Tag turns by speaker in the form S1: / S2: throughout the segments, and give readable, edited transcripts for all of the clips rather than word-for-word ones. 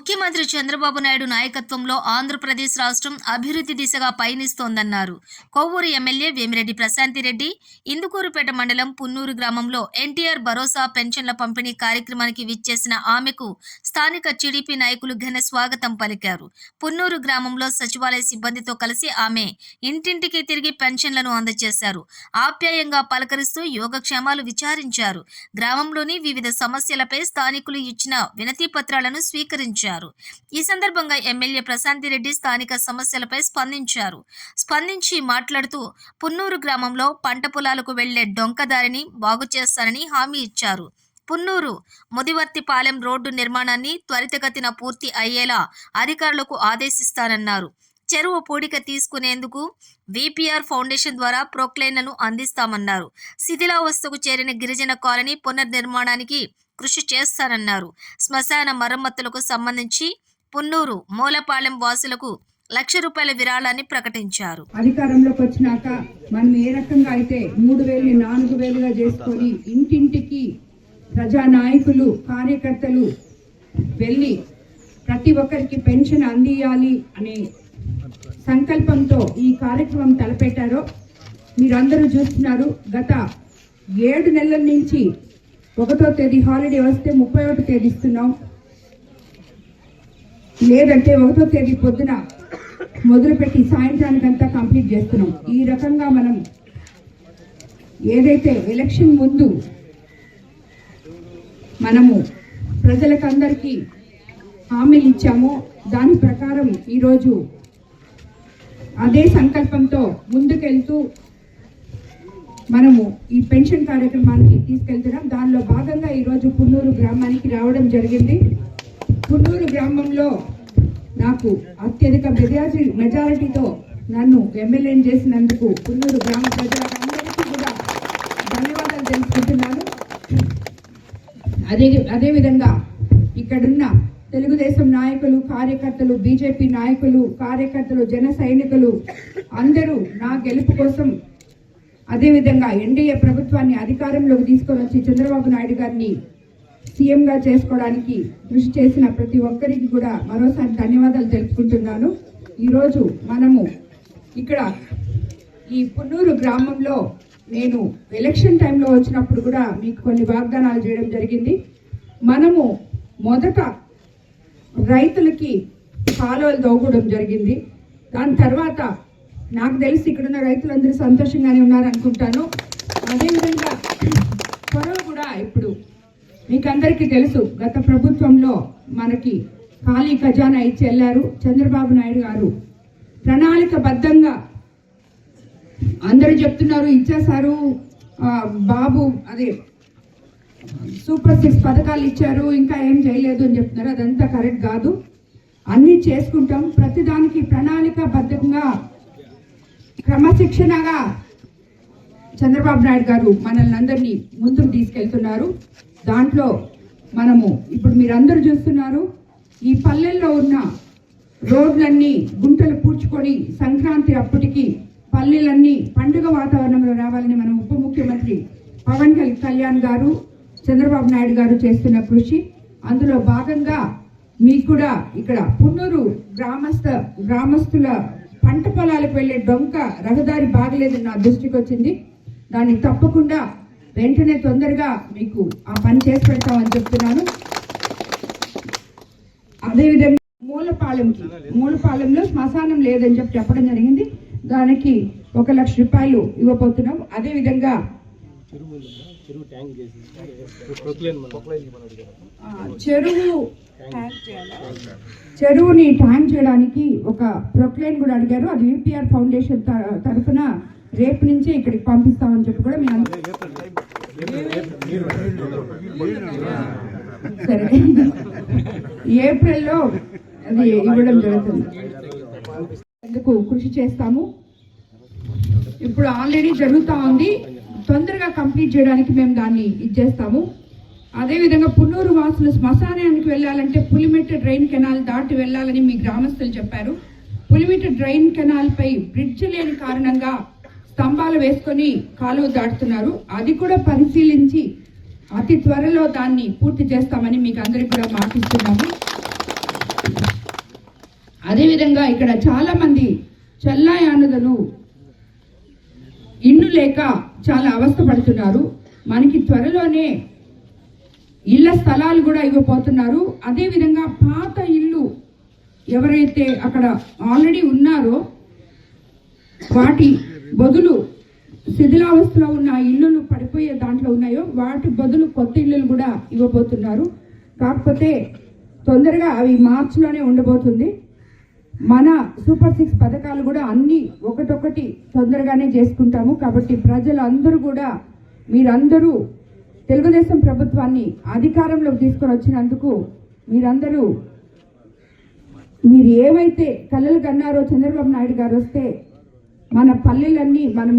S1: ముఖ్యమంత్రి చంద్రబాబు నాయుడు నాయకత్వంలో ఆంధ్రప్రదేశ్ రాష్ట్రం అభివృద్ధి దిశగా పయనిస్తోందన్నారు. కొవ్వూరు ఎమ్మెల్యే వేమిరెడ్డి ప్రశాంతిరెడ్డి ఇందుకూరుపేట మండలం పున్నూరు గ్రామంలో ఎన్టీఆర్ భరోసా పెన్షన్ల పంపిణీ కార్యక్రమానికి విచ్చేసిన ఆమెకు స్థానిక టీడీపీ నాయకులు ఘన స్వాగతం పలికారు. పున్నూరు గ్రామంలో సచివాలయ సిబ్బందితో కలిసి ఆమె ఇంటింటికి తిరిగి పెన్షన్లను అందజేశారు. ఆప్యాయంగా పలకరిస్తూ యోగక్షేమాలు విచారించారు. గ్రామంలోని వివిధ సమస్యలపై స్థానికులు ఇచ్చిన వినతి పత్రాలను స్వీకరించారు. ఈ సందర్భంగా ఎమ్మెల్యే ప్రశాంతిరెడ్డి స్థానిక సమస్యలపై స్పందించి మాట్లాడుతూ పున్నూరు గ్రామంలో పంట పొలాలకు వెళ్లే డొంకదారిని బాగు చేస్తారని హామీ ఇచ్చారు. పున్నూరు ముదివర్తిపాలెం రోడ్డు నిర్మాణాన్ని త్వరితగతిన పూర్తి అయ్యేలా అధికారులకు ఆదేశిస్తారన్నారు. చెరువు పూడిక తీసుకునేందుకు విపిఆర్ ఫౌండేషన్ ద్వారా ప్రొక్లైన్లను అందిస్తామన్నారు. శిథిలావస్థకు చేరిన గిరిజన కాలనీ పునర్నిర్మాణానికి కృషి చేస్తారన్నారు. శ్మశాన మరమ్మతులకు సంబంధించి పున్నూరు మూలపాలెం వాసులకు ₹1,00,000 విరాళాన్ని ప్రకటించారు.
S2: అధికారంలోకి వచ్చినాక మనం ఏ రకంగా అయితే 3,000ని 4,000గా చేసుకొని ఇంటింటికి ప్రజా నాయకులు కార్యకర్తలు వెళ్ళి ప్రతి ఒక్కరికి పెన్షన్ అందియాలి అనే సంకల్పంతో ఈ కార్యక్రమం తలపెట్టారో మీరందరూ చూస్తున్నారు. గత 7 నెలల నుంచి 1వ తేదీ హాలిడే వస్తే 31వ తేదీ ఇస్తున్నాం, లేదంటే 1వ తేదీ పొద్దున మొదలుపెట్టి సాయంత్రానికంతా కంప్లీట్ చేస్తున్నాం. ఈ రకంగా మనం ఏదైతే ఎలక్షన్ ముందు మనము ప్రజలకందరికీ హామీలు ఇచ్చామో దాని ప్రకారం ఈరోజు అదే సంకల్పంతో ముందుకెళ్తూ మనము ఈ పెన్షన్ కార్యక్రమానికి తీసుకెళ్తున్నాం. దానిలో భాగంగా ఈరోజు పున్నూరు గ్రామానికి రావడం జరిగింది. పున్నూరు గ్రామంలో నాకు అత్యధిక మెజారిటీతో నన్ను ఎమ్మెల్యేని చేసినందుకు పున్నూరు గ్రామ ప్రజలందరికీ కూడా ధన్యవాదాలు తెలుసుకుంటున్నాను. అదేవిధంగా ఇక్కడున్న తెలుగుదేశం నాయకులు కార్యకర్తలు, బీజేపీ నాయకులు కార్యకర్తలు, జన సైనికులు అందరూ నా గెలుపు కోసం, అదేవిధంగా ఎన్డీఏ ప్రభుత్వాన్ని అధికారంలోకి తీసుకొని వచ్చి చంద్రబాబు నాయుడు గారిని సీఎంగా చేసుకోవడానికి కృషి చేసిన ప్రతి ఒక్కరికి కూడా మరోసారి ధన్యవాదాలు తెలుపుకుంటున్నాను. ఈరోజు మనము ఇక్కడ ఈ పున్నూరు గ్రామంలో నేను ఎలక్షన్ టైంలో వచ్చినప్పుడు కూడా మీకు కొన్ని వాగ్దానాలు చేయడం జరిగింది. మనము మొదట రైతులకి కాలువలు తవ్వడం జరిగింది. దాని తర్వాత నాకు తెలిసి ఇక్కడున్న రైతులందరూ సంతోషంగానే ఉన్నారనుకుంటాను. అదేవిధంగా త్వరలో కూడా ఇప్పుడు మీకు అందరికీ తెలుసు, గత ప్రభుత్వంలో మనకి ఖాళీ ఖజానా ఇచ్చి వెళ్ళారు చంద్రబాబు నాయుడు గారు. ప్రణాళికబద్ధంగా అందరూ చెప్తున్నారు ఇచ్చేశారు, బాబు అదే సూపర్ 6 పథకాలు ఇచ్చారు, ఇంకా ఏం చేయలేదు అని చెప్తున్నారు. అదంతా కరెక్ట్ కాదు. అన్నీ చేసుకుంటాం. ప్రతిదానికి ప్రణాళికబద్ధంగా క్రమశిక్షణగా చంద్రబాబు నాయుడు గారు మనల్ని అందరినీ ముందుకు తీసుకెళ్తున్నారు. దాంట్లో మనము ఇప్పుడు మీరందరూ చూస్తున్నారు, ఈ పల్లెల్లో ఉన్న రోడ్లన్నీ గుంటలు పూడ్చుకొని సంక్రాంతి అప్పటికి పల్లెలన్నీ పండుగ వాతావరణంలో రావాలని మన ఉప ముఖ్యమంత్రి పవన్ కళ్యాణ్ గారు, చంద్రబాబు నాయుడు గారు చేస్తున్న కృషి. అందులో భాగంగా మీకు కూడా ఇక్కడ పున్నూరు గ్రామస్తుల పంట పొలాలకు వెళ్ళే డొంక రహదారి బాగలేదని నా దృష్టికి వచ్చింది. దాన్ని తప్పకుండా వెంటనే తొందరగా మీకు ఆ పని చేసి పెడతామని చెప్తున్నాను. అదేవిధంగా మూలపాలెంలో శ్మశానం లేదని చెప్పడం జరిగింది. దానికి ₹1,00,000 ఇవ్వబోతున్నాం. అదేవిధంగా చెరువుని ట్యాంక్ చేయడానికి ఒక ప్రొక్లైన్ కూడా అడిగారు. అది విపిఆర్ ఫౌండేషన్ తరఫున రేపు నుంచే ఇక్కడికి పంపిస్తామని చెప్పి కూడా మేము సరే ఏప్రిల్లో అది ఇవ్వడం జరుగుతుంది. అందుకు కృషి చేస్తాము. ఇప్పుడు ఆల్రెడీ జరుగుతూ ఉంది. తొందరగా కంప్లీట్ చేయడానికి మేము దాన్ని ఇచ్చేస్తాము. అదేవిధంగా పున్నూరు వాసులు శ్మశానానికి వెళ్ళాలంటే పులిమెట్ట డ్రైన్ కెనాల్ దాటి వెళ్ళాలని మీ గ్రామస్తులు చెప్పారు. పులిమెట్ట డ్రైన్ కెనాల్ పై బ్రిడ్జ్ లేని కారణంగా స్తంభాలు వేసుకొని కాలువ దాటుతున్నారు. అది కూడా పరిశీలించి అతి త్వరలో దాన్ని పూర్తి చేస్తామని మీకు అందరికీ కూడా మాటిస్తున్నాము. అదేవిధంగా ఇక్కడ చాలా మంది చల్లాయానుదలు ఇల్లు లేక చాలా అవస్థపడుతున్నారు. మనకి త్వరలోనే ఇళ్ల స్థలాలు కూడా ఇవ్వబోతున్నారు. అదేవిధంగా పాత ఇల్లు ఎవరైతే అక్కడ ఆల్రెడీ ఉన్నారో వాటి బదులు శిథిలావస్థలో ఉన్న ఇల్లులు పడిపోయే దాంట్లో ఉన్నాయో వాటి బదులు కొత్త ఇల్లులు కూడా ఇవ్వబోతున్నారు. కాకపోతే తొందరగా అవి మార్చిలోనే ఉండబోతుంది. మన సూపర్ 6 పథకాలు కూడా అన్ని ఒకటొకటి తొందరగానే చేసుకుంటాము. కాబట్టి ప్రజలందరూ కూడా మీరందరూ తెలుగుదేశం ప్రభుత్వాన్ని అధికారంలోకి తీసుకొని వచ్చినందుకు మీరు ఏమైతే కలలు కన్నారో చంద్రబాబు నాయుడు గారు వస్తే మన పల్లెలన్నీ మనం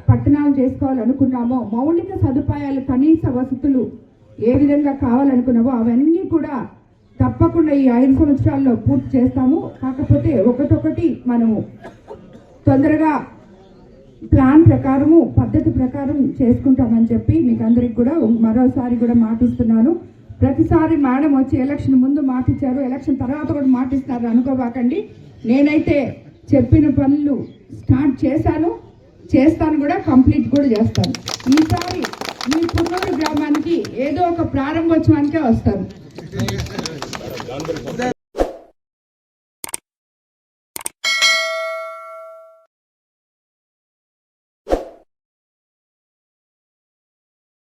S2: పట్టణాలు చేసుకోవాలనుకున్నామో మౌలిక సదుపాయాలు కనీస వసతులు ఏ విధంగా కావాలనుకున్నామో అవన్నీ కూడా తప్పకుండా ఈ 5 సంవత్సరాల్లో పూర్తి చేస్తాము. కాకపోతే ఒకటొకటి మనము తొందరగా ప్లాన్ ప్రకారము పద్ధతి ప్రకారం చేసుకుంటామని చెప్పి మీకు అందరికి కూడా మరోసారి కూడా మాటిస్తున్నాను. ప్రతిసారి మేడం వచ్చి ఎలక్షన్ ముందు మాటిచ్చారు, ఎలక్షన్ తర్వాత కూడా మాటిస్తారు అనుకోబాకండి. నేనైతే చెప్పిన పనులు స్టార్ట్ చేస్తాను కూడా, కంప్లీట్ కూడా చేస్తాను. ఈసారి మీ పున్నూరు గ్రామానికి ఏదో ఒక ప్రారంభోత్సవానికే వస్తాను.